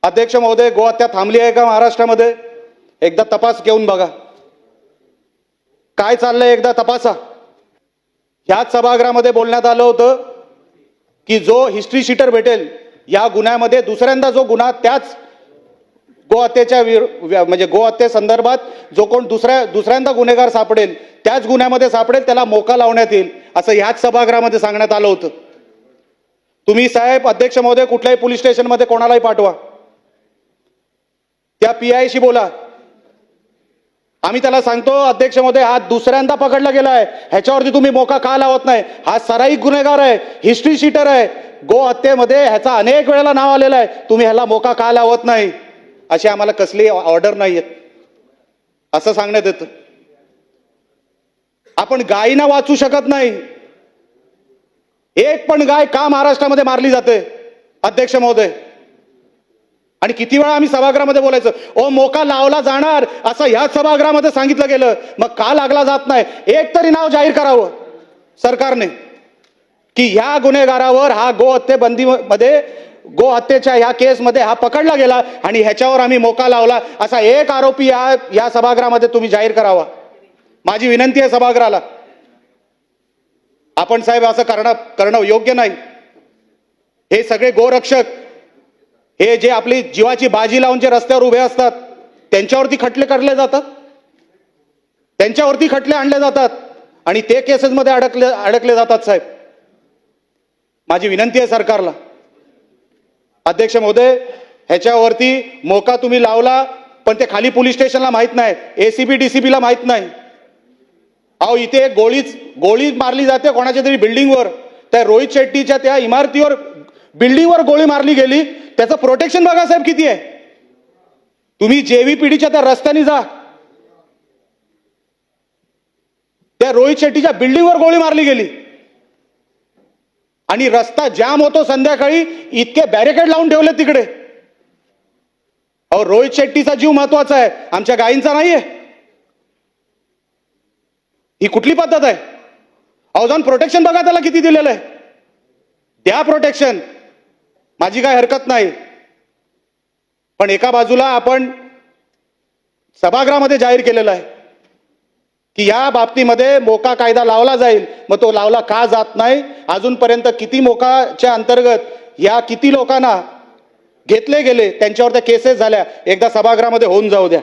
अध्यक्ष महोदय, गोहत्या थांबली आहे का महाराष्ट्रामध्ये? एकदा तपास घेऊन बघा काय चाललंय, एकदा तपासा. ह्याच सभागृहामध्ये बोलण्यात आलं होतं की जो हिस्ट्री शीटर भेटेल या गुन्ह्यामध्ये दुसऱ्यांदा जो गुन्हा त्याच गोहत्येच्या म्हणजे गोहत्ये संदर्भात जो कोण दुसऱ्यांदा गुन्हेगार सापडेल त्याच गुन्ह्यामध्ये सापडेल त्याला मोका लावण्यात येईल असं ह्याच सभागृहामध्ये सांगण्यात आलं होतं. तुम्ही साहेब अध्यक्ष महोदय कुठल्याही पोलीस स्टेशनमध्ये कोणालाही पाठवा, त्या पीआयशी बोला. आम्ही त्याला सांगतो अध्यक्ष महोदय हा दुसऱ्यांदा पकडला गेला आहे, ह्याच्यावरती तुम्ही मोका का लावत नाही? हा सराईक गुन्हेगार आहे, हिस्ट्री शीटर आहे, गो हत्येमध्ये ह्याचा अनेक वेळेला नाव आलेलं आहे, तुम्ही ह्याला मोका का लावत नाही? अशी आम्हाला कसली ऑर्डर नाहीये असं सांगण्यात येतं. आपण गायींना वाचू शकत नाही. एक पण गाय का महाराष्ट्रामध्ये मारली जाते अध्यक्ष महोदय? आणि किती वेळा आम्ही सभागृहामध्ये बोलायचं ओ मोका लावला जाणार असं ह्याच सभागृहामध्ये सांगितलं गेलं, मग का लागला जात नाही? एक तरी नाव जाहीर करावं सरकारने की ह्या गुन्हेगारावर हा गोहत्ये बंदीमध्ये गोहत्येच्या ह्या केसमध्ये हा पकडला गेला आणि ह्याच्यावर आम्ही मोका लावला असा एक आरोपी या सभागृहामध्ये तुम्ही जाहीर करावा. माझी विनंती आहे सभागृहाला. आपण साहेब असं करणं योग्य नाही. हे सगळे गोरक्षक हे जे आपली जीवाची बाजी लावून जे रस्त्यावर उभे असतात त्यांच्यावरती खटले करले जातात, त्यांच्यावरती खटले आणले जातात आणि ते केसेसमध्ये अडकले जातात. साहेब माझी विनंती आहे सरकारला, अध्यक्ष महोदय ह्याच्यावरती मोका तुम्ही लावला पण ते खाली पोलीस स्टेशनला माहित नाही, एसीबी डीसीबीला माहित नाही. अहो इथे गोळी मारली जाते कोणाच्या तरी बिल्डिंगवर, त्या रोहित शेट्टीच्या त्या इमारतीवर बिल्डिंगवर गोळी मारली गेली, त्याचं प्रोटेक्शन बघा साहेब किती आहे. तुम्ही जेव्हीपीडीच्या त्या रस्त्याने जा, त्या रोहित शेट्टीच्या बिल्डिंगवर गोळी मारली गेली आणि रस्ता जाम होतो संध्याकाळी, इतके बॅरिकेड लावून ठेवले तिकडे. अहो रोहित शेट्टीचा जीव महत्वाचा आहे, आमच्या गायींचा नाहीये. ही कुठली पद्धत आहे? अहो जाऊन प्रोटेक्शन बघा त्याला किती दिलेलं आहे, द्या प्रोटेक्शन, माझी काय हरकत नाही. पण एका बाजूला आपण सभागृहामध्ये जाहीर केलेलं आहे की या बाबतीमध्ये मोका कायदा लावला जाईल, मग तो लावला का जात नाही? अजूनपर्यंत किती मोकाच्या अंतर्गत या किती लोकांना घेतले गेले, त्यांच्यावर त्या केसेस झाल्या, एकदा सभागृहामध्ये होऊन जाऊ द्या.